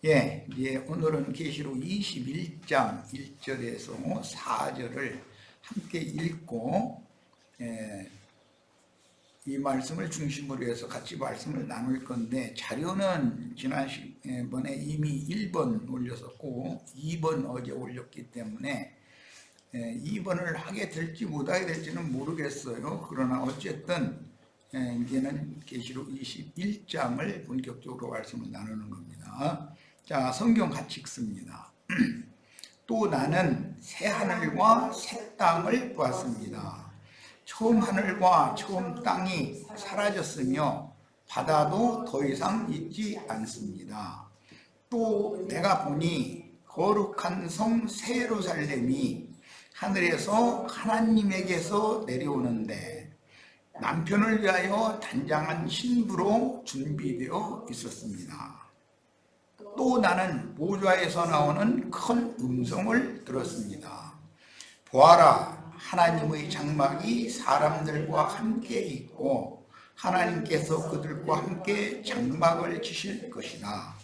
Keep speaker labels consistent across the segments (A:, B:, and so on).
A: 이제 오늘은 계시록 21장 1절에서 4절을 함께 읽고 이 말씀을 중심으로 해서 같이 말씀을 나눌 건데, 자료는 지난번에 이미 1번 올렸었고 2번 어제 올렸기 때문에 2번을 하게 될지 못하게 될지는 모르겠어요. 그러나 어쨌든 이제는 계시록 21장을 본격적으로 말씀을 나누는 겁니다. 자, 성경 같이 읽습니다. 또 나는 새 하늘과 새 땅을 보았습니다. 처음 하늘과 처음 땅이 사라졌으며 바다도 더 이상 있지 않습니다. 또 내가 보니 거룩한 성 새 예루살렘이 하늘에서 하나님에게서 내려오는데 남편을 위하여 단장한 신부로 준비되어 있었습니다. 또 나는 보좌에서 나오는 큰 음성을 들었습니다. 보아라, 하나님의 장막이 사람들과 함께 있고 하나님께서 그들과 함께 장막을 치실 것이다.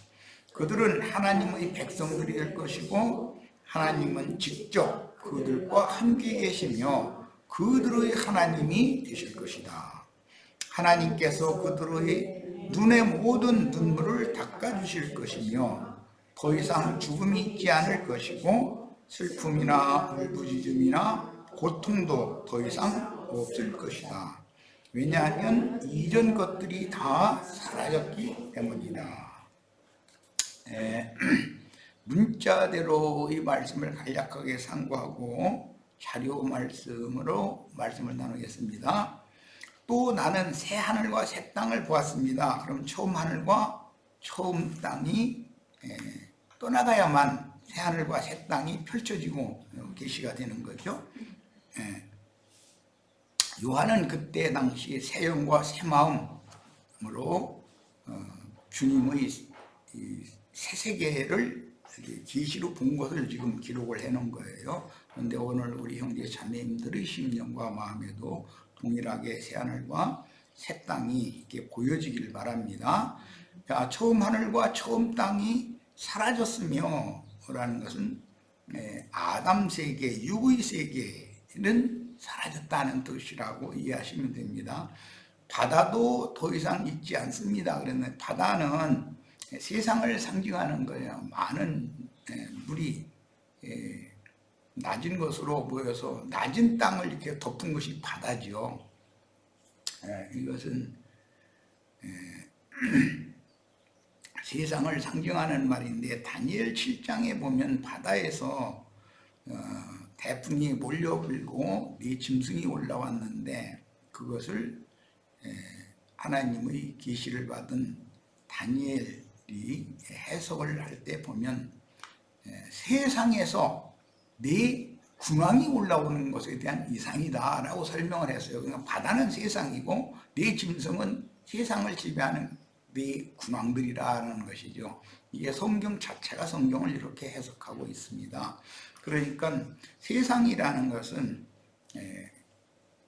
A: 그들은 하나님의 백성들이 될 것이고 하나님은 직접 그들과 함께 계시며 그들의 하나님이 되실 것이다. 하나님께서 그들의 눈의 모든 눈물을 닦아주실 것이며 더 이상 죽음이 있지 않을 것이고 슬픔이나 울부짖음이나 고통도 더 이상 없을 것이다. 왜냐하면 이전 것들이 다 사라졌기 때문이다. 문자대로 이 말씀을 간략하게 상고하고 자료 말씀으로 말씀을 나누겠습니다. 또 나는 새 하늘과 새 땅을 보았습니다. 그럼 처음 하늘과 처음 땅이 떠나가야만 새 하늘과 새 땅이 펼쳐지고 계시가 되는 거죠. 요한은 그때 당시 새 영과 새 마음으로 주님의 새 세계를 계시로 본 것을 지금 기록을 해놓은 거예요. 그런데 오늘 우리 형제 자매님들의 심령과 마음에도 동일하게 새 하늘과 새 땅이 이렇게 보여지길 바랍니다. 자, 처음 하늘과 처음 땅이 사라졌으며 라는 것은 아담 세계, 육의 세계는 사라졌다는 뜻이라고 이해하시면 됩니다. 바다도 더 이상 있지 않습니다. 그런데 바다는 세상을 상징하는 거예요. 많은 물이 낮은 것으로 모여서 낮은 땅을 이렇게 덮은 것이 바다죠. 이것은 세상을 상징하는 말인데, 다니엘 7장에 보면 바다에서 태풍이 몰려불고 네 짐승이 올라왔는데 그것을 하나님의 계시를 받은 다니엘이 해석을 할 때 보면 세상에서 네 군왕이 올라오는 것에 대한 이상이다 라고 설명을 했어요. 그러니까 바다는 세상이고 네 짐승은 세상을 지배하는 네 군왕들이라는 것이죠. 이게 성경 자체가 성경을 이렇게 해석하고 있습니다. 그러니까 세상이라는 것은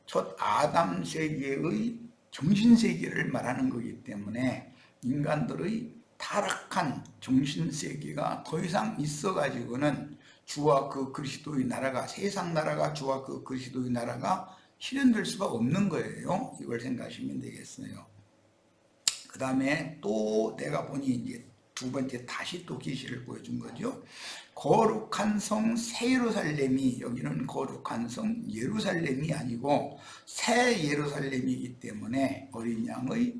A: 첫 아담 세계의 정신세계를 말하는 거기 때문에 인간들의 타락한 정신세계가 더 이상 있어가지고는 주와 그 그리스도의 나라가, 세상 나라가 주와 그 그리스도의 나라가 실현될 수가 없는 거예요. 이걸 생각하시면 되겠어요. 그 다음에 또 내가 보니 이제 두 번째 다시 또 계시를 보여준 거죠. 거룩한 성 새 예루살렘이, 여기는 거룩한 성 예루살렘이 아니고 새 예루살렘이기 때문에 어린 양의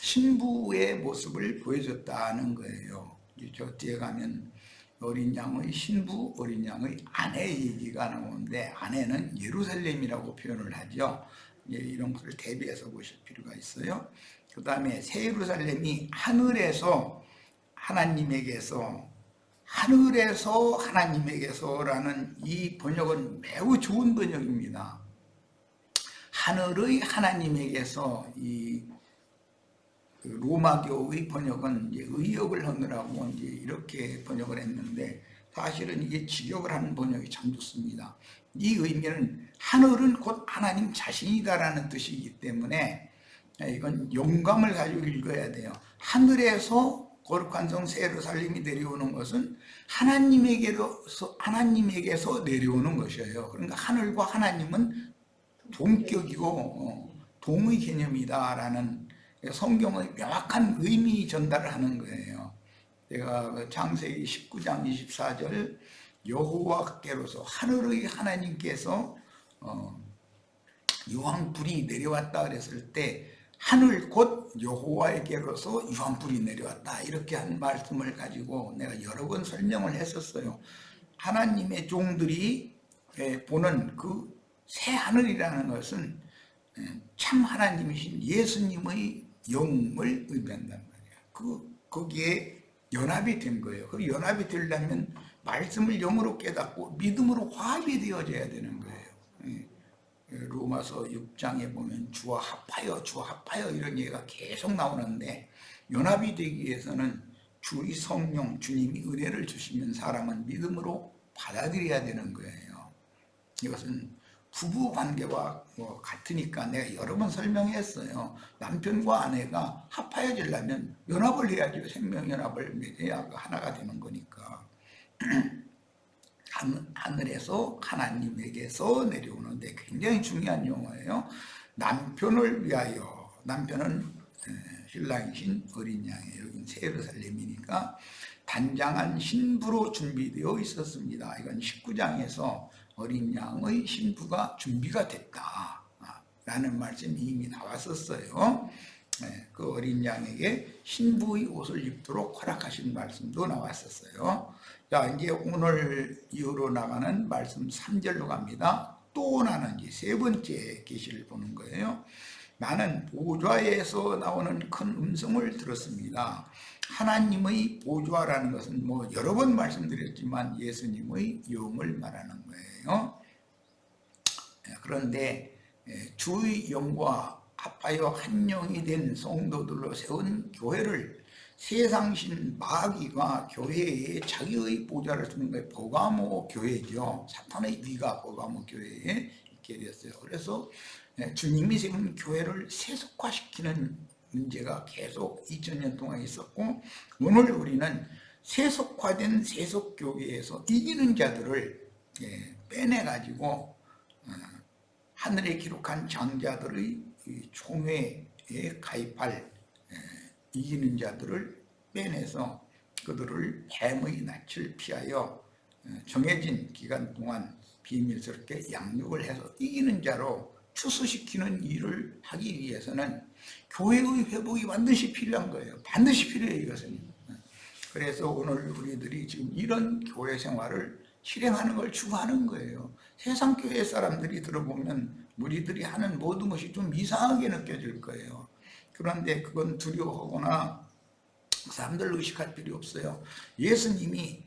A: 신부의 모습을 보여줬다는 거예요. 저 뒤에 가면 어린 양의 신부, 어린 양의 아내 얘기가 나오는데 아내는 예루살렘이라고 표현을 하죠. 이런 것을 대비해서 보실 필요가 있어요. 그 다음에 새 예루살렘이 하늘에서 하나님에게서라는 이 번역은 매우 좋은 번역입니다. 하늘의 하나님에게서, 이 로마교의 번역은 이제 의역을 하느라고 이제 이렇게 번역을 했는데, 사실은 이게 직역을 하는 번역이 참 좋습니다. 이 의미는 하늘은 곧 하나님 자신이다라는 뜻이기 때문에 이건 영감을 가지고 읽어야 돼요. 하늘에서 거룩한 성 새 예루살렘이 내려오는 것은 하나님에게서 내려오는 것이에요. 그러니까 하늘과 하나님은 동격이고 동의 개념이다라는 성경의 명확한 의미 전달을 하는 거예요. 제가 창세기 19장 24절 여호와께로서 하늘의 하나님께서 유황불이 내려왔다 그랬을 때 하늘 곧 여호와에게로서 유황불이 내려왔다 이렇게 한 말씀을 가지고 내가 여러 번 설명을 했었어요. 하나님의 종들이 보는 그 새 하늘이라는 것은 참 하나님이신 예수님의 영을 의미한단 말이야. 거기에 연합이 된 거예요. 그 연합이 되려면 말씀을 영으로 깨닫고 믿음으로 화합이 되어져야 되는 거예요. 로마서 6장에 보면 주와 합하여 이런 얘기가 계속 나오는데 연합이 되기 위해서는 주의 성령 주님이 은혜를 주시면 사람은 믿음으로 받아들여야 되는 거예요. 이것은 부부 관계와 같으니까 내가 여러 번 설명했어요. 남편과 아내가 합하여지려면 연합을 해야죠. 생명연합을 맺어야 하나가 되는 거니까. 하늘에서 하나님에게서 내려오는데 굉장히 중요한 용어예요. 남편을 위하여, 남편은 신랑이신 어린 양이에요. 여긴 새 예루살렘이니까 단장한 신부로 준비되어 있었습니다. 이건 19장에서 어린 양의 신부가 준비가 됐다 라는 말씀이 이미 나왔었어요. 그 어린 양에게 신부의 옷을 입도록 허락하신 말씀도 나왔었어요. 자, 이제 오늘 이후로 나가는 말씀 3절로 갑니다. 또 나는 이제 세 번째 계시를 보는 거예요. 나는 보좌에서 나오는 큰 음성을 들었습니다. 하나님의 보좌라는 것은 여러 번 말씀드렸지만 예수님의 영을 말하는 거예요. 그런데 주의 영과 합하여 한 영이 된 성도들로 세운 교회를 세상신 마귀가 교회에 자기의 보좌를 두는 거예요. 버가모 교회죠. 사탄의 위가 버가모 교회에 있게 되었어요. 그래서 주님이 세운 교회를 세속화시키는 문제가 계속 2000년 동안 있었고, 오늘 우리는 세속화된 세속교회에서 이기는 자들을 빼내가지고 하늘에 기록한 장자들의 총회에 가입할 이기는 자들을 빼내서 그들을 뱀의 낯을 피하여 정해진 기간 동안 비밀스럽게 양육을 해서 이기는 자로 추수시키는 일을 하기 위해서는 교회의 회복이 반드시 필요한 거예요. 반드시 필요해요, 이것은. 그래서 오늘 우리들이 지금 이런 교회 생활을 실행하는 걸 추구하는 거예요. 세상 교회 사람들이 들어보면 우리들이 하는 모든 것이 좀 이상하게 느껴질 거예요. 그런데 그건 두려워하거나 사람들 의식할 필요 없어요. 예수님이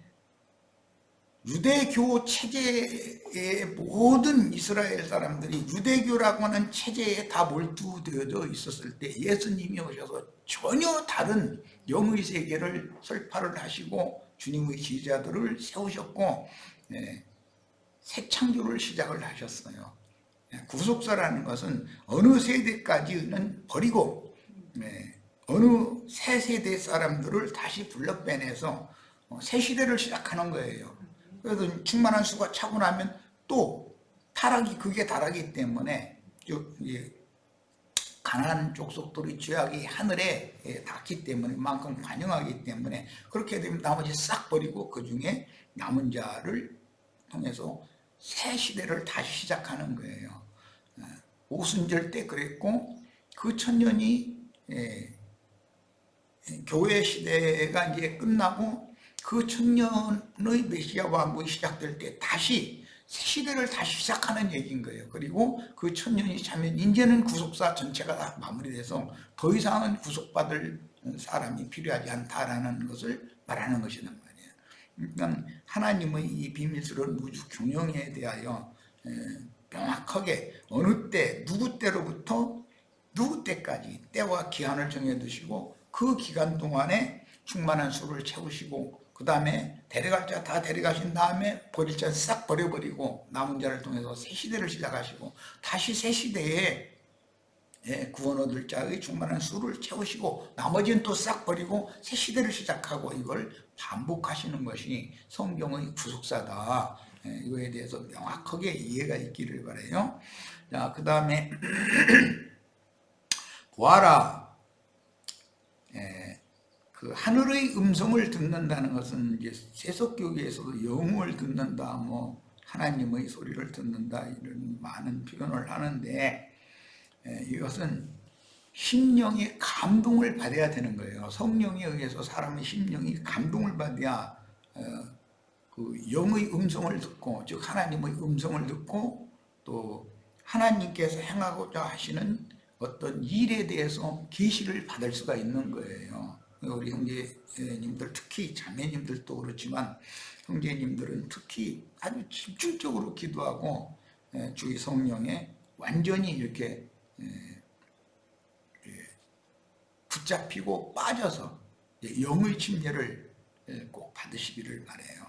A: 유대교 체제의 모든 이스라엘 사람들이 유대교라고 하는 체제에 다 몰두되어져 있었을 때 예수님이 오셔서 전혀 다른 영의 세계를 설파를 하시고 주님의 지지자들을 세우셨고 새 창조를 시작을 하셨어요. 구속사라는 것은 어느 세대까지는 버리고 어느 새 세대 사람들을 다시 불러 빼내서 새 시대를 시작하는 거예요. 그래서 충만한 수가 차고 나면 또 그게 타락이기 때문에 가나안 족속들의 죄악이 하늘에 닿기 때문에 만큼 관영하기 때문에 그렇게 되면 나머지 싹 버리고 그 중에 남은 자를 통해서 새 시대를 다시 시작하는 거예요. 오순절 때 그랬고 그 천년이 교회 시대가 이제 끝나고 그 천년의 메시아 왕국이 시작될 때 다시 새 시대를 다시 시작하는 얘기인 거예요. 그리고 그 천년이 차면 이제는 구속사 전체가 다 마무리돼서 더 이상은 구속받을 사람이 필요하지 않다라는 것을 말하는 것이란 말이에요. 그러니까 하나님의 이 비밀스러운 우주 균형에 대하여 명확하게 어느 때 누구 때로부터 누구 때까지 때와 기한을 정해두시고 그 기간 동안에 충만한 수를 채우시고 그 다음에 데려갈 자 다 데려가신 다음에 버릴 자 싹 버려버리고 남은 자를 통해서 새 시대를 시작하시고 다시 새 시대에 구원 얻을 자의 충만한 수를 채우시고 나머지는 또 싹 버리고 새 시대를 시작하고 이걸 반복하시는 것이 성경의 구속사다. 이거에 대해서 명확하게 이해가 있기를 바라요. 자, 그 다음에 보아라. 그 하늘의 음성을 듣는다는 것은 이제 세속교계에서도 영을 듣는다, 뭐 하나님의 소리를 듣는다 이런 많은 표현을 하는데 이것은 심령의 감동을 받아야 되는 거예요. 성령에 의해서 사람의 심령이 감동을 받아야 그 영의 음성을 듣고, 즉 하나님의 음성을 듣고 또 하나님께서 행하고자 하시는 어떤 일에 대해서 계시를 받을 수가 있는 거예요. 우리 형제님들, 특히 자매님들도 그렇지만 형제님들은 특히 아주 집중적으로 기도하고 주의 성령에 완전히 이렇게 붙잡히고 빠져서 영의 침례를 꼭 받으시기를 바라요.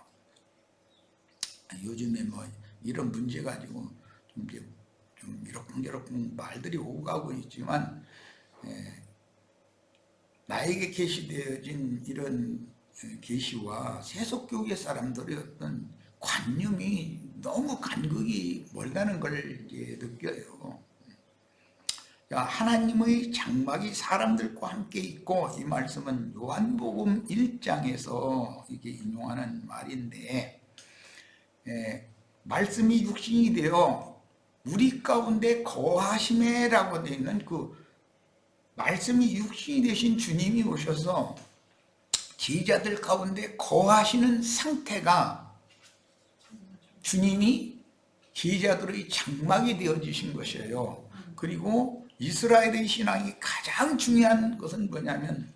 A: 요즘에 뭐 이런 문제 가지고 좀 이러쿵저러쿵 말들이 오고 가고 있지만 나에게 계시되어진 이런 계시와 세속교계 사람들의 어떤 관념이 너무 간극이 멀다는 걸 이제 느껴요. 하나님의 장막이 사람들과 함께 있고, 이 말씀은 요한복음 1장에서 이게 인용하는 말인데, 말씀이 육신이 되어 우리 가운데 거하심에라고 되어 있는 그 말씀이 육신이 되신 주님이 오셔서 제자들 가운데 거하시는 상태가 주님이 제자들의 장막이 되어지신 것이에요. 그리고 이스라엘의 신앙이 가장 중요한 것은 뭐냐면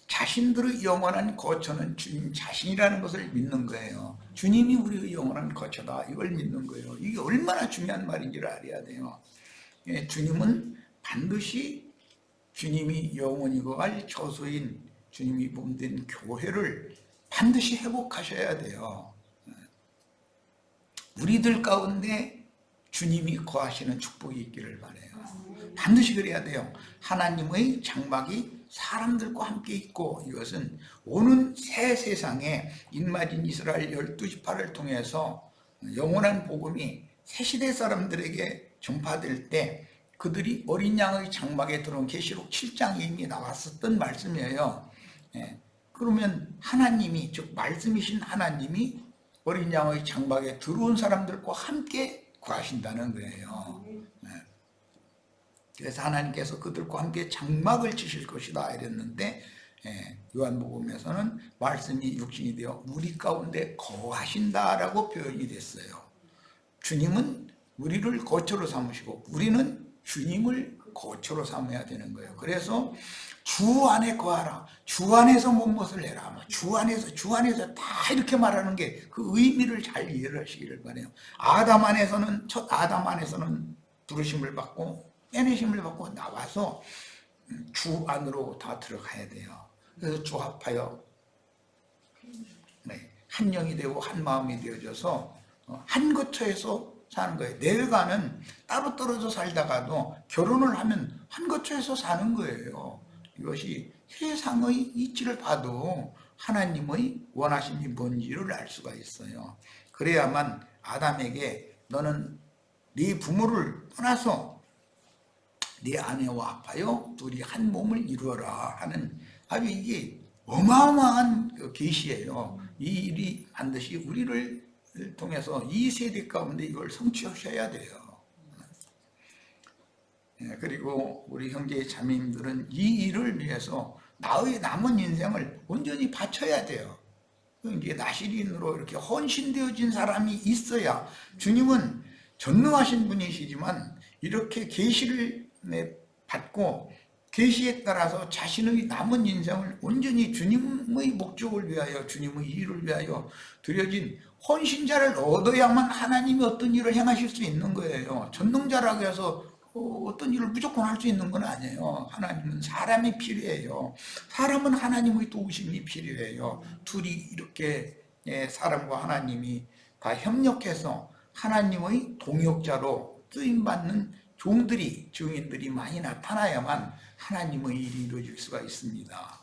A: 자신들의 영원한 거처는 주님 자신이라는 것을 믿는 거예요. 주님이 우리의 영원한 거처다, 이걸 믿는 거예요. 이게 얼마나 중요한 말인지를 알아야 돼요. 주님은 반드시 주님이 영원히 거할 처소인 주님이 몸된 교회를 반드시 회복하셔야 돼요. 우리들 가운데 주님이 거하시는 축복이 있기를 바라요. 반드시 그래야 돼요. 하나님의 장막이 사람들과 함께 있고, 이것은 오는 새 세상에 인마진 이스라엘 12지파를 통해서 영원한 복음이 새 시대 사람들에게 전파될 때 그들이 어린 양의 장막에 들어온 계시록 7장에 이미 나왔었던 말씀이에요. 그러면 하나님이, 즉 말씀이신 하나님이 어린 양의 장막에 들어온 사람들과 함께 거하신다는 거예요. 그래서 하나님께서 그들과 함께 장막을 치실 것이다 이랬는데, 요한복음에서는 말씀이 육신이 되어 우리 가운데 거하신다라고 표현이 됐어요. 주님은 우리를 거처로 삼으시고 우리는 주님을 거처로 삼아야 되는 거예요. 그래서 주 안에 거하라, 주 안에서 무엇을 해라, 주 안에서 다 이렇게 말하는 게 그 의미를 잘 이해를 하시기를 바라요. 첫 아담 안에서는 부르심을 받고 빼내심을 받고 나와서 주 안으로 다 들어가야 돼요. 그래서 조합하여 한 영이 되고 한 마음이 되어져서 한 거처에서 사는 거예요. 내가는 따로 떨어져 살다가도 결혼을 하면 한 거처에서 사는 거예요. 이것이 세상의 이치를 봐도 하나님의 원하심이 뭔지를 알 수가 있어요. 그래야만 아담에게 너는 네 부모를 떠나서 네 아내와 합하여 둘이 한 몸을 이루어라 하는, 아주 이게 어마어마한 계시예요. 이 일이 반드시 우리를 통해서 이 세대 가운데 이걸 성취하셔야 돼요. 그리고 우리 형제 자매님들은 이 일을 위해서 나의 남은 인생을 온전히 바쳐야 돼요. 이제 나시린으로 이렇게 헌신되어진 사람이 있어야, 주님은 전능하신 분이시지만 이렇게 계시를 받고 계시에 따라서 자신의 남은 인생을 온전히 주님의 목적을 위하여, 주님의 일을 위하여 드려진 헌신자를 얻어야만 하나님이 어떤 일을 행하실 수 있는 거예요. 전능자라고 해서 어떤 일을 무조건 할 수 있는 건 아니에요. 하나님은 사람이 필요해요. 사람은 하나님의 도우심이 필요해요. 둘이 이렇게 사람과 하나님이 다 협력해서 하나님의 동역자로 쓰임받는 종들이, 증인들이 많이 나타나야만 하나님의 일이 이루어질 수가 있습니다.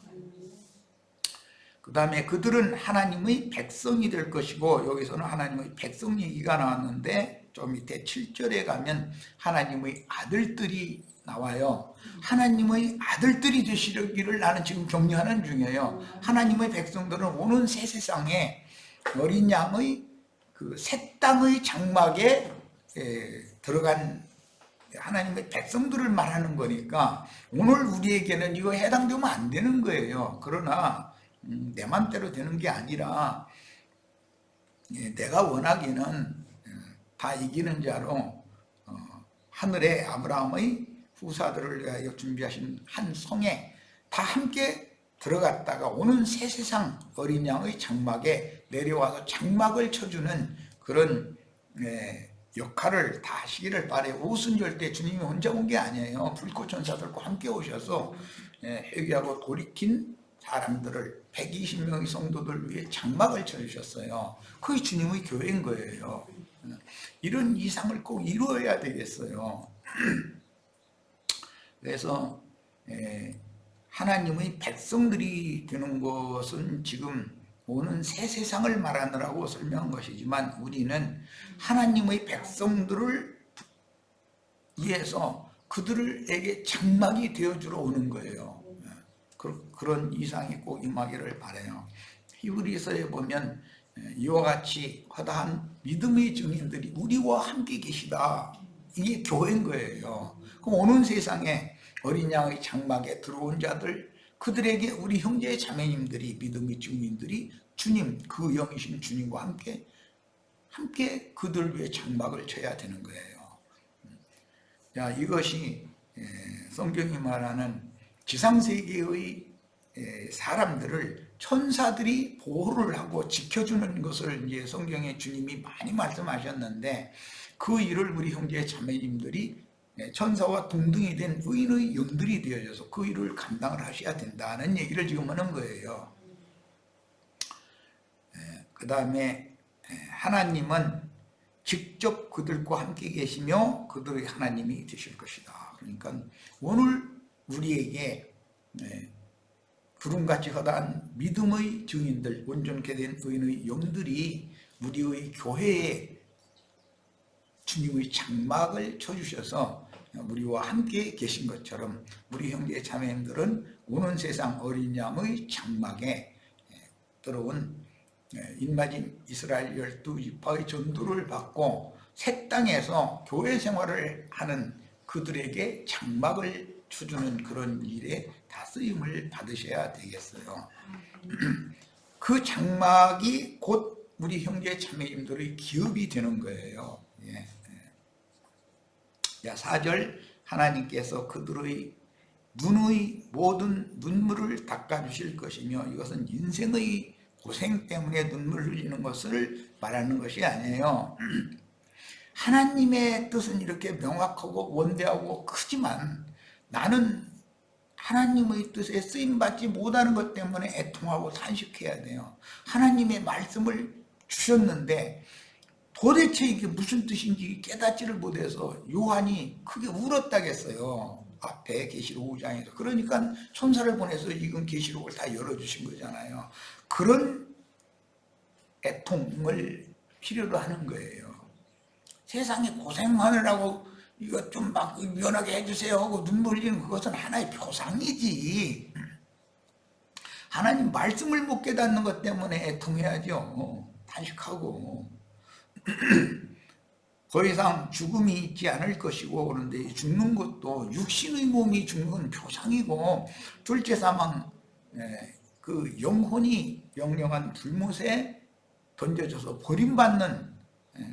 A: 그 다음에 그들은 하나님의 백성이 될 것이고, 여기서는 하나님의 백성 얘기가 나왔는데 좀 밑에 7절에 가면 하나님의 아들들이 나와요. 하나님의 아들들이 되시기를 나는 지금 격려하는 중이에요. 하나님의 백성들은 오는 새 세상에 어린 양의 그 새 땅의 장막에 들어간 하나님의 백성들을 말하는 거니까 오늘 우리에게는 이거 해당되면 안 되는 거예요. 그러나 내 맘대로 되는 게 아니라 내가 원하기는 다 이기는 자로 하늘에 아브라함의 후사들을 위하여 준비하신 한 성에 다 함께 들어갔다가 오는 새 세상 어린 양의 장막에 내려와서 장막을 쳐주는 그런 역할을 다 하시기를 바래요. 오순절 때 주님이 혼자 온 게 아니에요. 불꽃 천사들과 함께 오셔서 회개하고 돌이킨 사람들을 120명의 성도들 위해 장막을 쳐주셨어요. 그게 주님의 교회인 거예요. 이런 이상을 꼭 이루어야 되겠어요. 그래서 하나님의 백성들이 되는 것은 지금 오는 새 세상을 말하느라고 설명한 것이지만 우리는 하나님의 백성들을 위해서 그들에게 장막이 되어주러 오는 거예요. 그런 이상이 꼭 임하기를 바라요. 히브리서에 보면 이와 같이 허다한 믿음의 증인들이 우리와 함께 계시다. 이게 교회인 거예요. 그럼 오는 세상에 어린 양의 장막에 들어온 자들, 그들에게 우리 형제 자매님들이, 믿음의 증인들이 주님, 그 영이신 주님과 함께 그들 위해 장막을 쳐야 되는 거예요. 자, 이것이 성경이 말하는 지상세계의 사람들을 천사들이 보호를 하고 지켜주는 것을 이제 성경에 주님이 많이 말씀하셨는데, 그 일을 우리 형제 자매님들이 천사와 동등이 된 의인의 영들이 되어져서 그 일을 감당을 하셔야 된다는 얘기를 지금 하는 거예요. 그 다음에 하나님은 직접 그들과 함께 계시며 그들의 하나님이 되실 것이다. 그러니까 오늘 우리에게 구름같이 허다한 믿음의 증인들, 온전케 된 의인의 영들이 우리의 교회에 주님의 장막을 쳐주셔서 우리와 함께 계신 것처럼 우리 형제 자매님들은 오는 세상 어린 양의 장막에 들어온 인마진 이스라엘 12지파의 전도를 받고 새 땅에서 교회 생활을 하는 그들에게 장막을 쳐주는 그런 일에 다 쓰임을 받으셔야 되겠어요. 그 장막이 곧 우리 형제 자매님들의 기업이 되는 거예요. 4절 하나님께서 그들의 눈의 모든 눈물을 닦아주실 것이며, 이것은 인생의 고생 때문에 눈물 흘리는 것을 말하는 것이 아니에요. 하나님의 뜻은 이렇게 명확하고 원대하고 크지만 나는 하나님의 뜻에 쓰임받지 못하는 것 때문에 애통하고 탄식해야 돼요. 하나님의 말씀을 주셨는데 도대체 이게 무슨 뜻인지 깨닫지를 못해서 요한이 크게 울었다겠어요. 앞에 계시록 5장에서. 그러니까 천사를 보내서 지금 계시록을 다 열어주신 거잖아요. 그런 애통을 필요로 하는 거예요. 세상에 고생하느라고 이거 좀 막 미안하게 해주세요 하고 눈물 흘리는 그것은 하나의 표상이지. 하나님 말씀을 못 깨닫는 것 때문에 애통해야죠. 탄식하고. 더 이상 죽음이 있지 않을 것이고, 그런데 죽는 것도 육신의 몸이 죽는 건 표상이고, 둘째 사망, 그 영혼이 영영한 불못에 던져져서 버림받는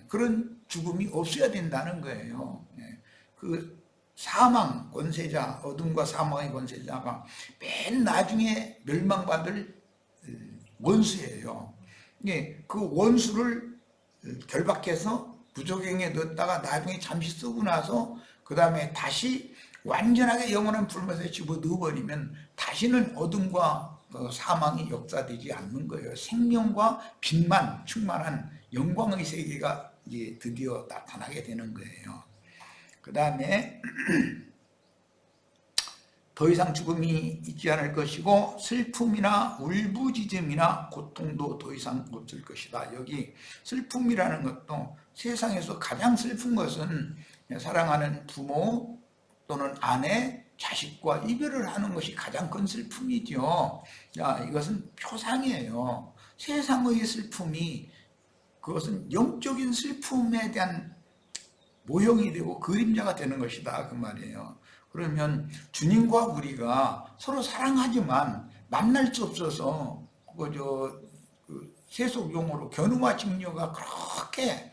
A: 그런 죽음이 없어야 된다는 거예요. 그 사망 권세자, 어둠과 사망의 권세자가 맨 나중에 멸망받을 원수예요. 그 원수를 결박해서 부조경에 넣었다가 나중에 잠시 쓰고 나서 그 다음에 다시 완전하게 영원한 불못에 집어 넣어버리면 다시는 어둠과 사망이 역사되지 않는 거예요. 생명과 빛만 충만한 영광의 세계가 이제 드디어 나타나게 되는 거예요. 그 다음에 더 이상 죽음이 있지 않을 것이고 슬픔이나 울부짖음이나 고통도 더 이상 없을 것이다. 여기 슬픔이라는 것도 세상에서 가장 슬픈 것은 사랑하는 부모 또는 아내, 자식과 이별을 하는 것이 가장 큰 슬픔이죠. 자, 이것은 표상이에요. 세상의 슬픔이 그것은 영적인 슬픔에 대한 모형이 되고 그림자가 되는 것이다 그 말이에요. 그러면 주님과 우리가 서로 사랑하지만 만날 수 없어서 그 세속 용어로 견우와 직녀가 그렇게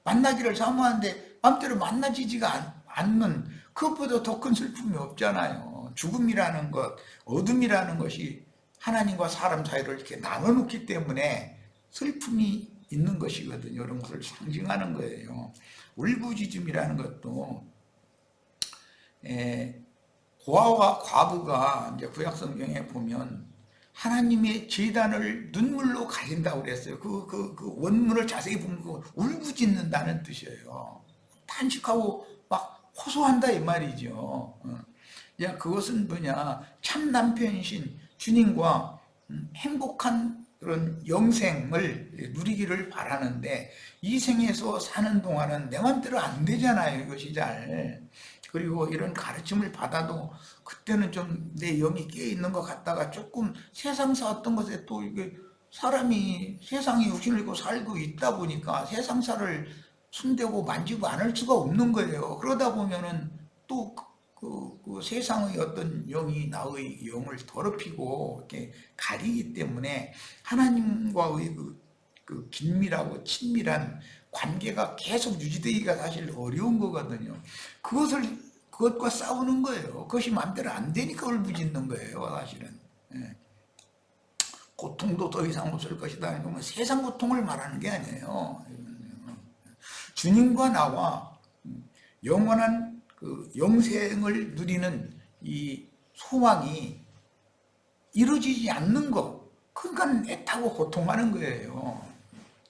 A: 만나기를 사모하는데 마음대로 만나지지가 않는, 그것보다 더 큰 슬픔이 없잖아요. 죽음이라는 것, 어둠이라는 것이 하나님과 사람 사이를 이렇게 나눠놓기 때문에 슬픔이 있는 것이거든요. 이런 것을 상징하는 거예요. 울부짖음이라는 것도 고아와 과부가 이제 구약 성경에 보면 하나님의 제단을 눈물로 가린다고 그랬어요. 그 원문을 자세히 보면 울부짖는다는 뜻이에요. 탄식하고 막 호소한다 이 말이죠. 그것은 뭐냐, 참 남편이신 주님과 행복한 그런 영생을 누리기를 바라는데 이 생에서 사는 동안은 내 맘대로 안 되잖아요. 이것이 잘. 그리고 이런 가르침을 받아도 그때는 좀 내 영이 깨어있는 것 같다가 조금 세상사 어떤 것에 또 이게 사람이 세상에 육신을 입고 살고 있다 보니까 세상사를 손대고 만지고 않을 수가 없는 거예요. 그러다 보면은 또 그 세상의 어떤 영이 나의 영을 더럽히고 이렇게 가리기 때문에 하나님과의 그 긴밀하고 친밀한 관계가 계속 유지되기가 사실 어려운 거거든요. 그것과 싸우는 거예요. 그것이 마음대로 안 되니까 울부짖는 거예요, 사실은. 고통도 더 이상 없을 것이다. 이건 세상 고통을 말하는 게 아니에요. 주님과 나와 영원한 그 영생을 누리는 이 소망이 이루어지지 않는 거, 그러니까 애타고 고통하는 거예요.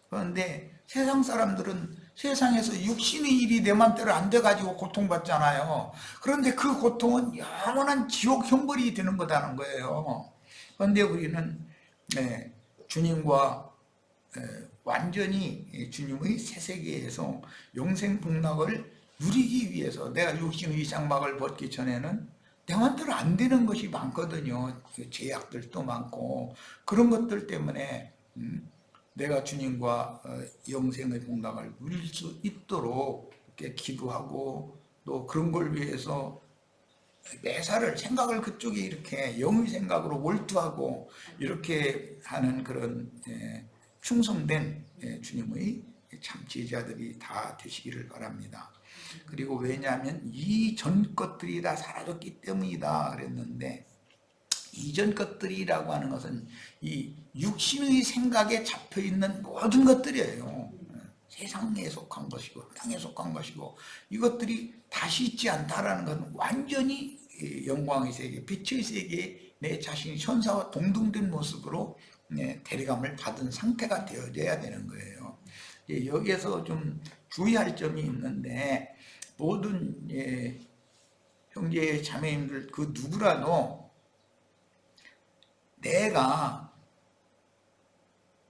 A: 그런데 세상 사람들은 세상에서 육신의 일이 내 맘대로 안 돼가지고 고통받잖아요. 그런데 그 고통은 영원한 지옥 형벌이 되는 거다는 거예요. 그런데 우리는 주님과 완전히 주님의 새 세계에서 영생 복락을 누리기 위해서 내가 육신의 장막을 벗기 전에는 내 맘대로 안 되는 것이 많거든요. 제약들도 많고 그런 것들 때문에 내가 주님과 영생의 복락을 누릴 수 있도록 이렇게 기도하고 또 그런 걸 위해서 매사를 생각을 그쪽에 이렇게 영의 생각으로 몰두하고 이렇게 하는 그런 충성된 주님의 참 제자들이 다 되시기를 바랍니다. 그리고 왜냐하면 이전 것들이 다 사라졌기 때문이다 그랬는데, 이전 것들이라고 하는 것은 이 육신의 생각에 잡혀있는 모든 것들이에요. 세상에 속한 것이고 땅에 속한 것이고 이것들이 다시 있지 않다라는 것은 완전히 영광의 세계, 빛의 세계에 내 자신이 천사와 동등된 모습으로 대리감을 받은 상태가 되어져야 되는 거예요. 여기에서 좀 주의할 점이 있는데, 모든 형제 자매님들 그 누구라도 내가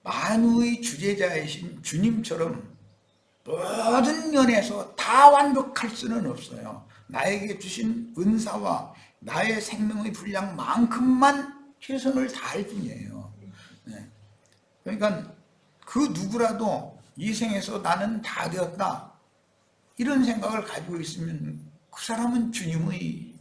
A: 만유의 주제자이신 주님처럼 모든 면에서 다 완벽할 수는 없어요. 나에게 주신 은사와 나의 생명의 분량만큼만 최선을 다할 뿐이에요. 그러니까 그 누구라도 이 생에서 나는 다 되었다 이런 생각을 가지고 있으면 그 사람은 주님의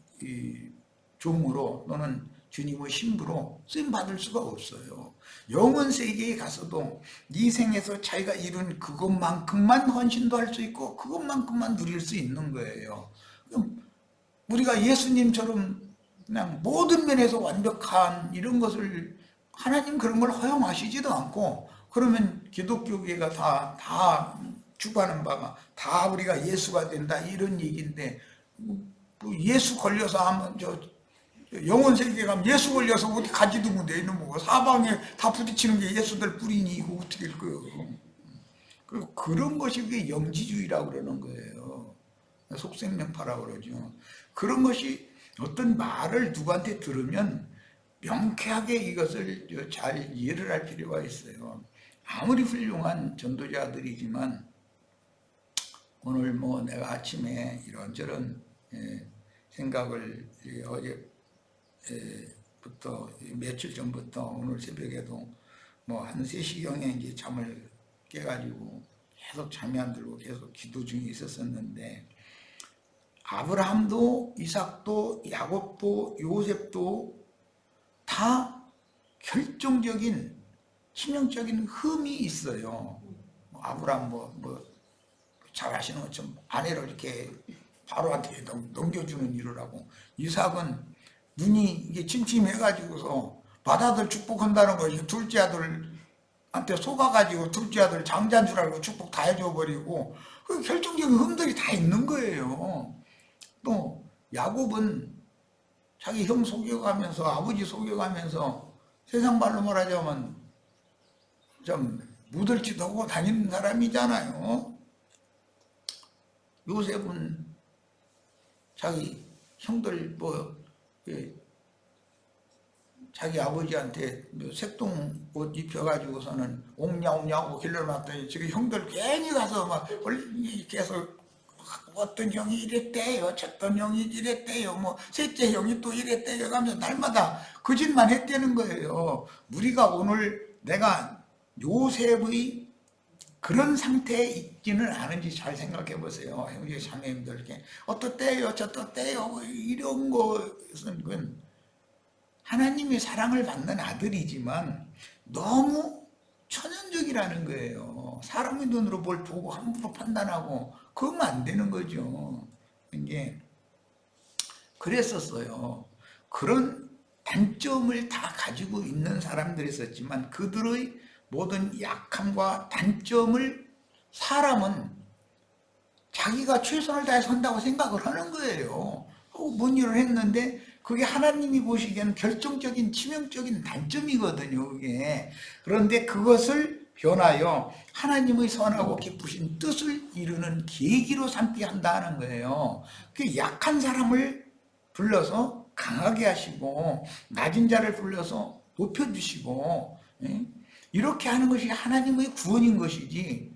A: 종으로 또는 주님의 신부로 쓰임받을 수가 없어요. 영원 세계에 가서도 이 생에서 자기가 이룬 그것만큼만 헌신도 할 수 있고 그것만큼만 누릴 수 있는 거예요. 우리가 예수님처럼 그냥 모든 면에서 완벽한 이런 것을, 하나님 그런 걸 허용하시지도 않고, 그러면 기독교계가 다 주관하는 바가 다 우리가 예수가 된다 이런 얘기인데, 예수 걸려서 하면 영원 세계에 가면 예수 걸려서 어디 가지도 못해. 이놈 사방에 다 부딪히는 게 예수들 뿌리니 이거 어떻게 될 거예요. 그런 것이 그게 영지주의라고 그러는 거예요. 속생명파라고 그러죠. 그런 것이 어떤 말을 누구한테 들으면 명쾌하게 이것을 잘 이해를 할 필요가 있어요. 아무리 훌륭한 전도자들이지만 오늘 뭐 내가 아침에 이런저런 생각을 어제부터 며칠 전부터 오늘 새벽에도 뭐 한 3시경에 이제 잠을 깨가지고 계속 잠이 안 들고 계속 기도 중에 있었었는데 아브라함도 이삭도 야곱도 요셉도 다 결정적인 치명적인 흠이 있어요. 아브라함 잘 아시는 것처럼 아내를 이렇게 바로한테 넘겨주는 일을 하고, 이삭은 눈이 이게 침침해가지고서 맏아들 축복한다는 것이 둘째 아들한테 속아가지고 둘째 아들 장자인 줄 알고 축복 다 해줘 버리고, 그 결정적인 흠들이 다 있는 거예요. 또 야곱은 자기 형 속여가면서 아버지 속여가면서 세상 말로 말하자면 좀 무들짓 하고 다니는 사람이잖아요. 요셉은 자기 형들 자기 아버지한테 색동 옷 입혀가지고서는 옹냐옹냐하고 길러놨더니 지금 형들 괜히 가서 막 계속 어떤 형이 이랬대요, 저떤 형이 이랬대요, 뭐 셋째 형이 또 이랬대요 하면서 날마다 거짓말 했다는 거예요. 우리가 오늘 내가 요셉의 그런 상태에 있지는 않은지 잘 생각해 보세요. 형제 자매님들께 어떻대요 저떻대요 이런 것은 그건 하나님의 사랑을 받는 아들이지만 너무 천연적이라는 거예요. 사람의 눈으로 뭘 보고 함부로 판단하고 그러면 안 되는 거죠. 이게 그랬었어요. 그런 단점을 다 가지고 있는 사람들이 있었지만 그들의 모든 약함과 단점을 사람은 자기가 최선을 다해서 한다고 생각을 하는 거예요. 뭔 일을 했는데 그게 하나님이 보시기에는 결정적인 치명적인 단점이거든요, 그게. 그런데 그것을 변하여 하나님의 선하고 기쁘신 뜻을 이루는 계기로 삼게 한다는 거예요. 그 약한 사람을 불러서 강하게 하시고 낮은 자를 불러서 높여주시고 이렇게 하는 것이 하나님의 구원인 것이지,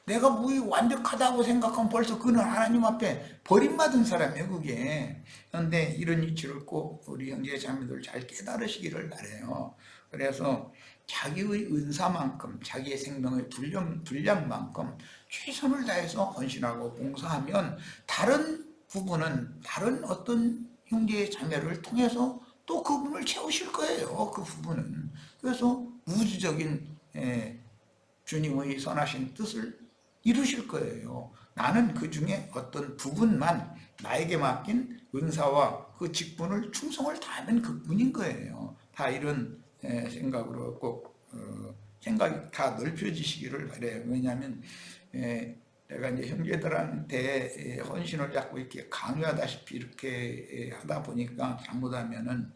A: 내가 뭐 완벽하다고 생각하면 벌써 그는 하나님 앞에 버림받은 사람이에요, 그게. 그런데 이런 이치를 꼭 우리 형제 자매들 잘 깨달으시기를 바라요. 그래서 자기의 은사만큼 자기의 생명의 분량만큼 최선을 다해서 헌신하고 봉사하면 다른 부분은 다른 어떤 형제 자매를 통해서 또 그분을 채우실 거예요, 그 부분은. 그래서 우주적인 주님의 선하신 뜻을 이루실 거예요. 나는 그 중에 어떤 부분만 나에게 맡긴 은사와 그 직분을 충성을 다하면 그뿐인 거예요. 다 이런 생각으로 꼭 생각이 다 넓혀지시기를 바래요. 왜냐하면 내가 이제 형제들한테 헌신을 자꾸 이렇게 강요하다시피 이렇게 하다 보니까 잘못하면은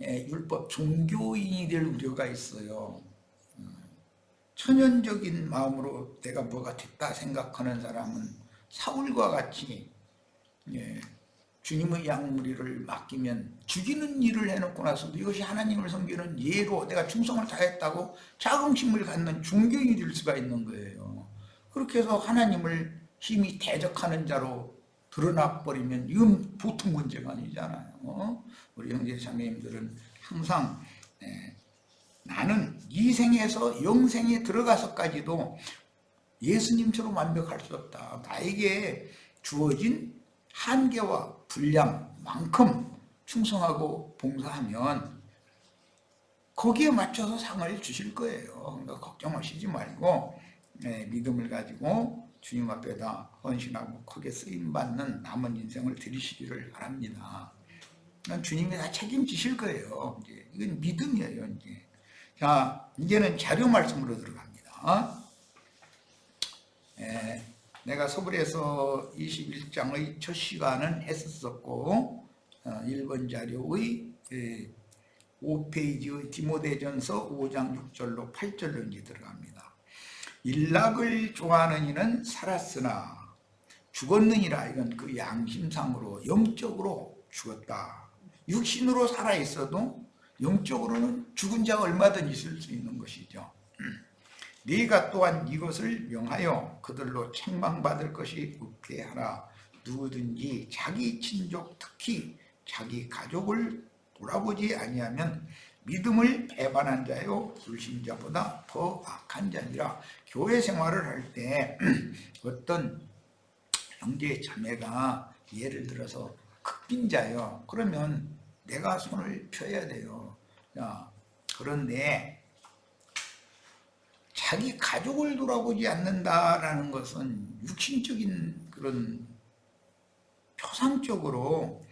A: 율법 종교인이 될 우려가 있어요. 천연적인 마음으로 내가 뭐가 됐다 생각하는 사람은 사울과 같이 주님의 양무리를 맡기면 죽이는 일을 해놓고 나서도 이것이 하나님을 섬기는 예로 내가 충성을 다했다고 자긍심을 갖는 존경이 될 수가 있는 거예요. 그렇게 해서 하나님을 힘이 대적하는 자로 드러나버리면 이건 보통 문제가 아니잖아요. 우리 형제 자매님들은 항상 나는 이 생에서 영생에 들어가서까지도 예수님처럼 완벽할 수 없다. 나에게 주어진 한계와 분량만큼 충성하고 봉사하면 거기에 맞춰서 상을 주실 거예요. 그러니까 걱정하시지 말고 믿음을 가지고 주님 앞에다 헌신하고 크게 쓰임받는 남은 인생을 드리시기를 바랍니다. 주님이 다 책임지실 거예요. 이건 믿음이에요. 자, 이제는 자료 말씀으로 들어갑니다. 내가 서울에서 21장의 첫 시간은 했었고 1번 자료의 5페이지의 디모데전서 5장 6절로 8절로 이제 들어갑니다. 일락을 좋아하는 이는 살았으나 죽었느니라. 이건 그 양심상으로 영적으로 죽었다. 육신으로 살아 있어도 영적으로는 죽은 자가 얼마든 있을 수 있는 것이죠. 네가 또한 이것을 명하여 그들로 책망받을 것이 없게 하라. 누구든지 자기 친족 특히 자기 가족을 돌아보지 아니하면 믿음을 배반한 자요 불신자보다 더 악한 자니라. 교회 생활을 할 때 어떤 형제 자매가 예를 들어서 극빈자예요. 그러면 내가 손을 펴야 돼요. 그런데 자기 가족을 돌아보지 않는다라는 것은 육신적인 그런 표상적으로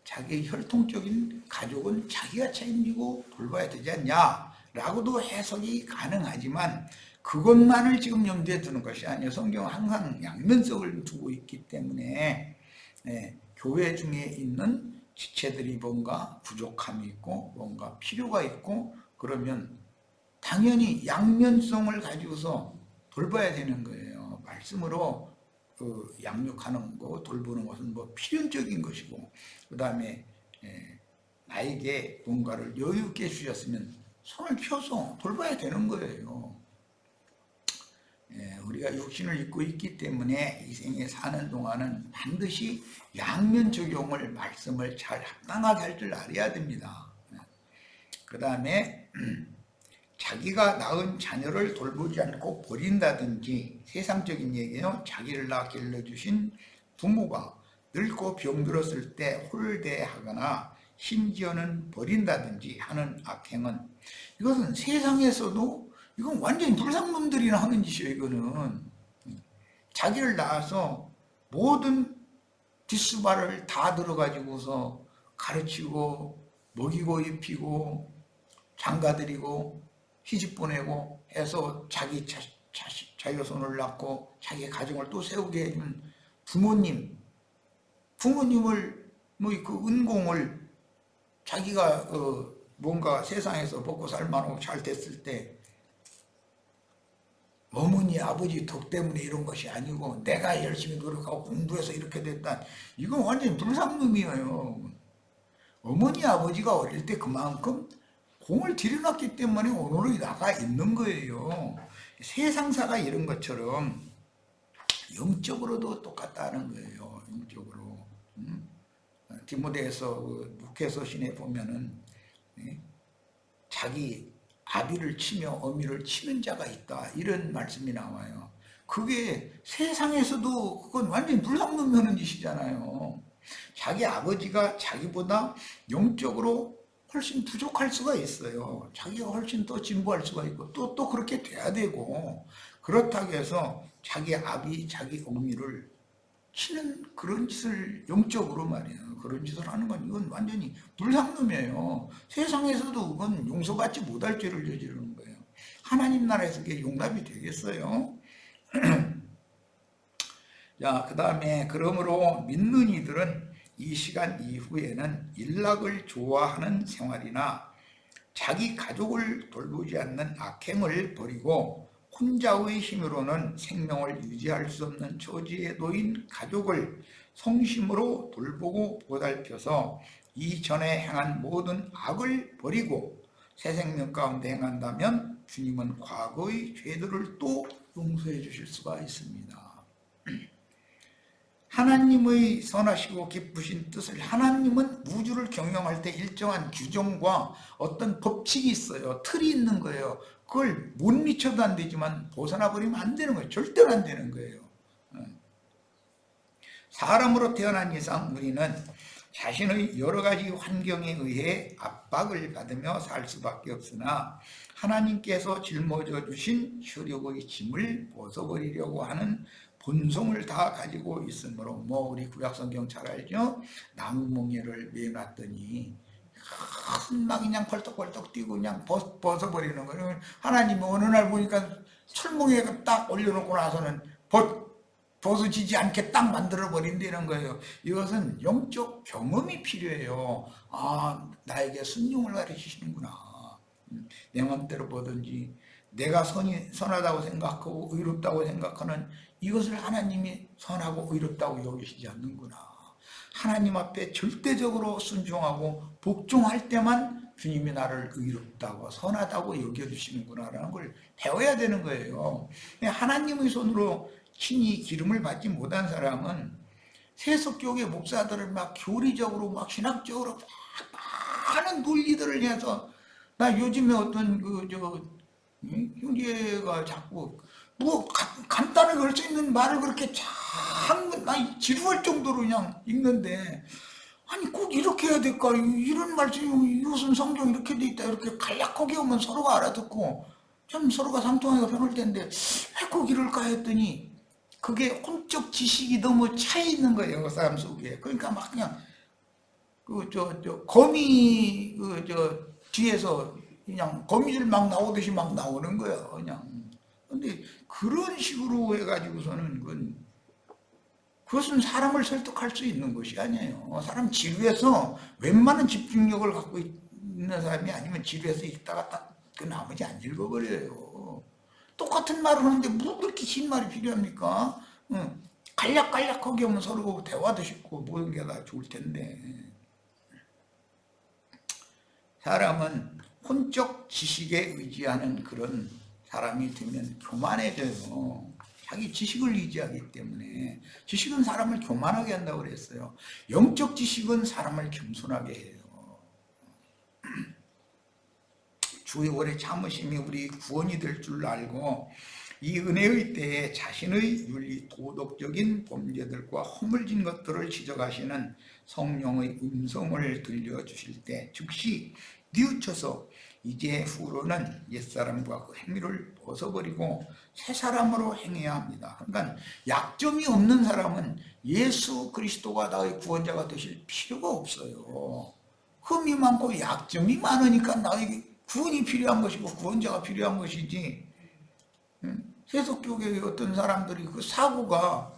A: 자기 혈통적인 가족은 자기가 책임지고 돌봐야 되지 않냐라고도 해석이 가능하지만 그것만을 지금 염두에 두는 것이 아니에요. 성경은 항상 양면성을 두고 있기 때문에 교회 중에 있는 지체들이 뭔가 부족함이 있고 뭔가 필요가 있고 그러면 당연히 양면성을 가지고서 돌봐야 되는 거예요. 말씀으로 그 양육하는 거, 돌보는 것은 뭐 필연적인 것이고, 그 다음에 나에게 뭔가를 여유 있게 주셨으면 손을 펴서 돌봐야 되는 거예요. 우리가 육신을 입고 있기 때문에 이 생에 사는 동안은 반드시 양면 적용을 말씀을 잘 합당하게 할 줄 알아야 됩니다. 그 다음에 자기가 낳은 자녀를 돌보지 않고 버린다든지 세상적인 얘기예요. 자기를 낳아 길러주신 부모가 늙고 병들었을 때 홀대하거나 심지어는 버린다든지 하는 악행은 이것은 세상에서도 이건 완전히 불상놈들이나 하는 짓이에요. 이거는 자기를 낳아서 모든 뒷수발을 다 들어가지고서 가르치고 먹이고 입히고 장가드리고 시집 보내고 해서 자기 자녀손을 낳고 자기 가정을 또 세우게 해준 부모님을 뭐 그 은공을 자기가 뭔가 세상에서 먹고 살만하고 잘 됐을 때 어머니 아버지 덕 때문에 이런 것이 아니고 내가 열심히 노력하고 공부해서 이렇게 됐다. 이건 완전히 불상놈이에요. 어머니 아버지가 어릴 때 그만큼 공을 들여놨기 때문에 오늘은 나가 있는 거예요. 세상사가 이런 것처럼 영적으로도 똑같다는 거예요. 영적으로. 디모데에서 목회서신에 보면은 자기 아비를 치며 어미를 치는 자가 있다 이런 말씀이 나와요. 그게 세상에서도 그건 완전히 불상놈이 하는 짓이잖아요. 자기 아버지가 자기보다 영적으로 훨씬 부족할 수가 있어요. 자기가 훨씬 더 진보할 수가 있고 또 그렇게 돼야 되고 그렇다고 해서 자기 아비, 자기 어미를 치는 그런 짓을 영적으로 말이에요. 그런 짓을 하는 건 이건 완전히 불상놈이에요. 세상에서도 그건 용서받지 못할 죄를 저지르는 거예요. 하나님 나라에서 그게 용납이 되겠어요? 자, 그 다음에 그러므로 믿는 이들은 이 시간 이후에는 일락을 좋아하는 생활이나 자기 가족을 돌보지 않는 악행을 버리고 혼자의 힘으로는 생명을 유지할 수 없는 처지에 놓인 가족을 성심으로 돌보고 보살펴서 이전에 행한 모든 악을 버리고 새 생명 가운데 행한다면 주님은 과거의 죄들을 또 용서해 주실 수가 있습니다. 하나님의 선하시고 기쁘신 뜻을 하나님은 우주를 경영할 때 일정한 규정과 어떤 법칙이 있어요. 틀이 있는 거예요. 그걸 못 미쳐도 안 되지만 벗어나 버리면 안 되는 거예요. 절대로 안 되는 거예요. 사람으로 태어난 이상 우리는 자신의 여러 가지 환경에 의해 압박을 받으며 살 수밖에 없으나 하나님께서 짊어져 주신 혈육의 짐을 벗어버리려고 하는 본성을 다 가지고 있으므로 뭐 우리 구약성경 잘 알죠? 나무몽이를 매놨더니 막 그냥 벌떡벌떡 뛰고 그냥 벗어버리는 거예요. 하나님은 어느 날 보니까 철몽이가 딱 올려놓고 나서는 벗어지지 않게 딱 만들어 버린다는 거예요. 이것은 영적 경험이 필요해요. 아, 나에게 순종을 가르치시는구나. 내 마음대로 보든지 내가 선하다고 생각하고 의롭다고 생각하는 이것을 하나님이 선하고 의롭다고 여기시지 않는구나. 하나님 앞에 절대적으로 순종하고 복종할 때만 주님이 나를 의롭다고 선하다고 여겨주시는구나라는 걸 배워야 되는 거예요. 하나님의 손으로 친히 기름을 받지 못한 사람은 세속교회 목사들을 막 교리적으로 막 신학적으로 막 많은 논리들을 해서 나 요즘에 어떤 형제가 자꾸 뭐 간단하게 할 수 있는 말을 그렇게 나 지루할 정도로 그냥 읽는데 아니 꼭 이렇게 해야 될까 이런 말씀 이것은 성경 이렇게 돼 있다 이렇게 간략하게 하면 서로가 알아듣고 참 서로가 상통하기가 편할 텐데 왜 꼭 이럴까 했더니 그게 혼적 지식이 너무 차 있는 거예요 그 사람 속에. 그러니까 막 그냥 거미 뒤에서 그냥 거미줄 막 나오듯이 막 나오는 거예요 그냥. 근데 그런 식으로 해가지고서는 그것은 사람을 설득할 수 있는 것이 아니에요. 사람 지루해서 웬만한 집중력을 갖고 있는 사람이 아니면 지루해서 읽다가 딱 그 나머지 안 읽어버려요. 똑같은 말을 하는데 뭐 그렇게 긴 말이 필요합니까? 간략간략하게 하면 서로 대화도 쉽고 모든 게 다 좋을 텐데. 사람은 혼적 지식에 의지하는 그런 사람이 되면 교만해져요. 자기 지식을 의지하기 때문에. 지식은 사람을 교만하게 한다고 그랬어요. 영적 지식은 사람을 겸손하게 해요. 주의 오래 참으심이 우리 구원이 될 줄 알고 이 은혜의 때에 자신의 윤리 도덕적인 범죄들과 허물진 것들을 지적하시는 성령의 음성을 들려주실 때 즉시 뉘우쳐서 이제 후로는 옛사람과 그 행위를 벗어버리고 새 사람으로 행해야 합니다. 그러니까 약점이 없는 사람은 예수 그리스도가 나의 구원자가 되실 필요가 없어요. 흠이 많고 약점이 많으니까 나에게 구원이 필요한 것이고 구원자가 필요한 것이지. 세속교계의 어떤 사람들이 그 사고가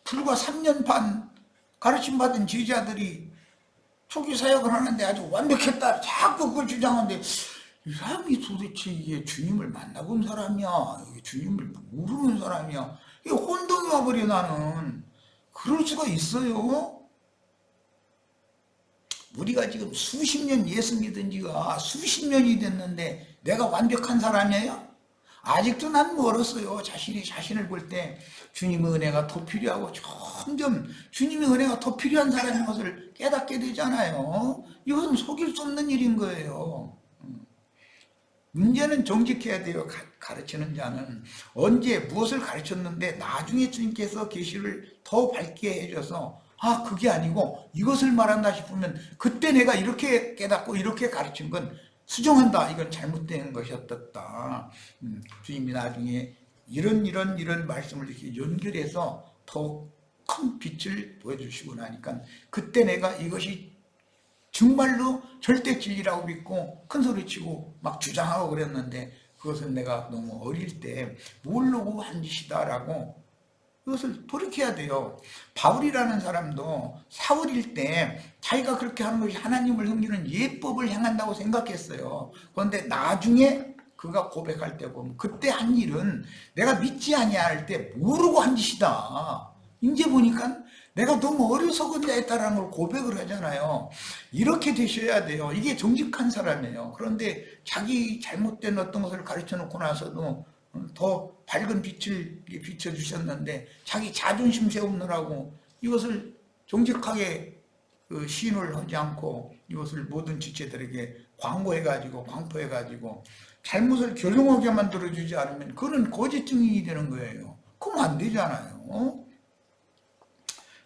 A: 불과 3년 반 가르침받은 제자들이 초기 사역을 하는데 아주 완벽했다 자꾸 그걸 주장하는데 이 사람이 도대체 이게 주님을 만나본 사람이야 이게 주님을 모르는 사람이야 이게 혼동이 와버려. 나는 그럴 수가 있어요? 우리가 지금 수십 년 예수 믿은 지가 수십 년이 됐는데 내가 완벽한 사람이에요? 아직도 난 멀었어요. 자신을 볼 때 주님의 은혜가 더 필요하고 점점 주님의 은혜가 더 필요한 사람인 것을 깨닫게 되잖아요. 이것은 속일 수 없는 일인 거예요. 문제는 정직해야 돼요. 가르치는 자는 언제 무엇을 가르쳤는데 나중에 주님께서 계시를 더 밝게 해줘서 아 그게 아니고 이것을 말한다 싶으면 그때 내가 이렇게 깨닫고 이렇게 가르친 건 수정한다. 이건 잘못된 것이었다. 주님이 나중에 이런 말씀을 이렇게 연결해서 더 큰 빛을 보여주시고 나니까 그때 내가 이것이 정말로 절대 진리라고 믿고 큰 소리치고 막 주장하고 그랬는데 그것은 내가 너무 어릴 때 모르고 한 짓이다라고 그것을 돌이켜야 돼요. 바울이라는 사람도 사울일 때 자기가 그렇게 하는 것이 하나님을 섬기는 예법을 행한다고 생각했어요. 그런데 나중에 그가 고백할 때 보면 그때 한 일은 내가 믿지 아니할 때 모르고 한 짓이다. 이제 보니까 내가 너무 어려서 그런다 했다라는 걸 고백을 하잖아요. 이렇게 되셔야 돼요. 이게 정직한 사람이에요. 그런데 자기 잘못된 어떤 것을 가르쳐 놓고 나서도 더 밝은 빛을 비춰주셨는데 자기 자존심 세우느라고 이것을 정직하게 시인을 하지 않고 이것을 모든 지체들에게 광포해가지고 잘못을 교정하게 만들어주지 않으면 그건 거짓 증인이 되는 거예요. 그럼 안 되잖아요.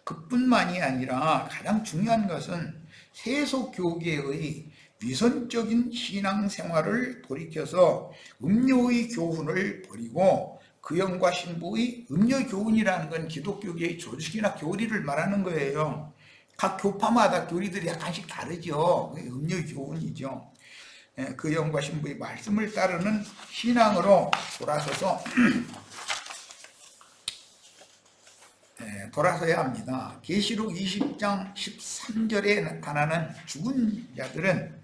A: 그뿐만이 아니라 가장 중요한 것은 세속교계의 위선적인 신앙생활을 돌이켜서 음료의 교훈을 버리고 그영과 신부의 음료 교훈이라는 건 기독교계의 조직이나 교리를 말하는 거예요. 각 교파마다 교리들이 약간씩 다르죠. 음료의 교훈이죠. 그영과 신부의 말씀을 따르는 신앙으로 돌아서야 합니다. 계시록 20장 13절에 나타나는 죽은 자들은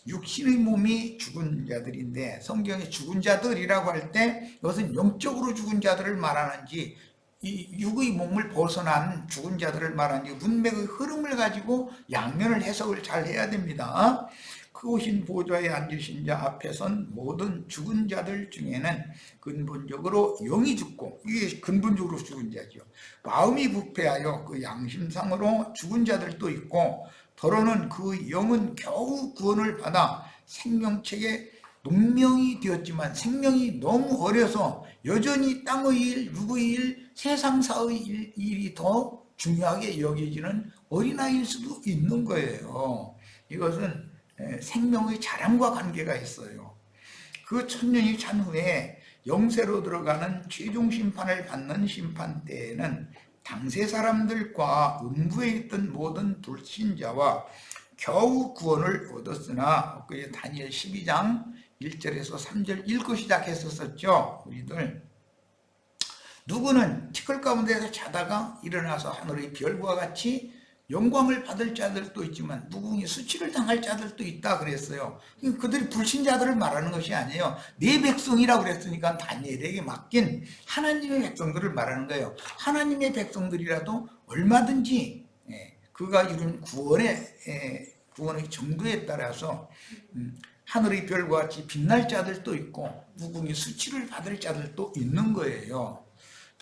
A: 육신의 몸이 죽은 자들인데 성경에 죽은 자들이라고 할 때 이것은 영적으로 죽은 자들을 말하는지 이 육의 몸을 벗어난 죽은 자들을 말하는지 문맥의 흐름을 가지고 양면을 해석을 잘 해야 됩니다. 크신 보좌에 앉으신 자 앞에 선 모든 죽은 자들 중에는 근본적으로 영이 죽고, 이게 근본적으로 죽은 자죠. 마음이 부패하여 그 양심상으로 죽은 자들도 있고, 더러는 그 영은 겨우 구원을 받아 생명책에 논명이 되었지만 생명이 너무 어려서 여전히 땅의 일, 육의 일, 세상사의 일이 더 중요하게 여겨지는 어린아이일 수도 있는 거예요. 이것은 생명의 자랑과 관계가 있어요. 그 천년이 찬 후에 영세로 들어가는 최종 심판을 받는 심판 때에는 당세 사람들과 음부에 있던 모든 불신자와 겨우 구원을 얻었으나, 그 다니엘 12장 1절에서 3절 읽고 시작했었죠. 우리들 누구는 티끌 가운데서 자다가 일어나서 하늘의 별과 같이 영광을 받을 자들도 있지만 무궁히 수치를 당할 자들도 있다 그랬어요. 그들이 불신자들을 말하는 것이 아니에요. 내 백성이라고 그랬으니까 다니엘에게 맡긴 하나님의 백성들을 말하는 거예요. 하나님의 백성들이라도 얼마든지 그가 이룬 구원의 정도에 따라서 하늘의 별과 같이 빛날 자들도 있고 무궁히 수치를 받을 자들도 있는 거예요.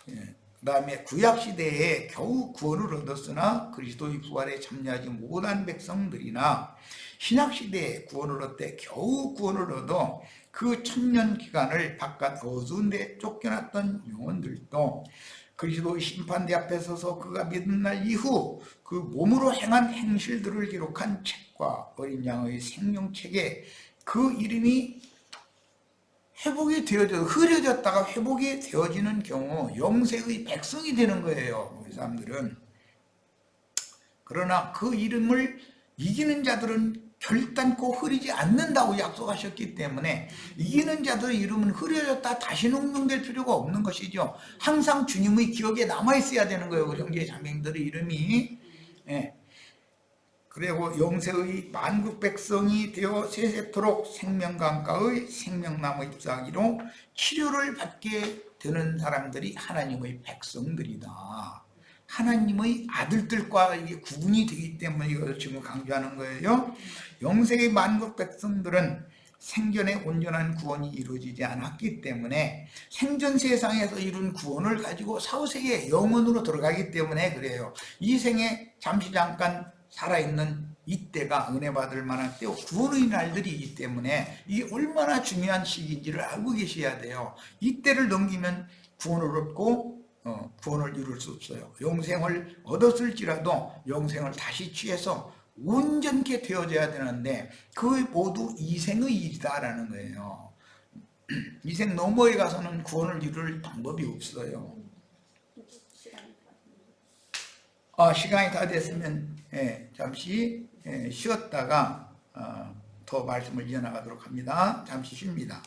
A: 그 다음에 구약시대에 겨우 구원을 얻었으나 그리스도의 부활에 참여하지 못한 백성들이나 신약시대에 구원을 얻되 겨우 구원을 얻어 그 천년 기간을 바깥 어두운 데 쫓겨났던 영혼들도 그리스도의 심판대 앞에 서서 그가 믿은 날 이후 그 몸으로 행한 행실들을 기록한 책과 어린 양의 생명책에 그 이름이 회복이 되어져 흐려졌다가 회복이 되어지는 경우 영세의 백성이 되는 거예요. 이 사람들은. 그러나 그 이름을 이기는 자들은 결단코 흐리지 않는다고 약속하셨기 때문에 이기는 자들의 이름은 흐려졌다 다시 농명될 필요가 없는 것이죠. 항상 주님의 기억에 남아있어야 되는 거예요. 형제 자매들의 이름이. 그리고 영세의 만국 백성이 되어 세세토록 생명강가의 생명나무 잎사귀로 치료를 받게 되는 사람들이 하나님의 백성들이다. 하나님의 아들들과 이게 구분이 되기 때문에 이것을 지금 강조하는 거예요. 영세의 만국 백성들은 생전에 온전한 구원이 이루어지지 않았기 때문에 생전 세상에서 이룬 구원을 가지고 사후세계 영원으로 들어가기 때문에 그래요. 이 생에 잠시 잠깐 살아있는 이때가 은혜 받을 만한 때고 구원의 날들이기 때문에 이게 얼마나 중요한 시기인지를 알고 계셔야 돼요. 이때를 넘기면 구원을 얻고 구원을 이룰 수 없어요. 영생을 얻었을지라도 영생을 다시 취해서 온전케 되어져야 되는데 그 모두 이생의 일이다라는 거예요. 이생 너머에 가서는 구원을 이룰 방법이 없어요. 시간이 다 됐으면 잠시 쉬었다가 더 말씀을 이어나가도록 합니다. 잠시 쉽니다.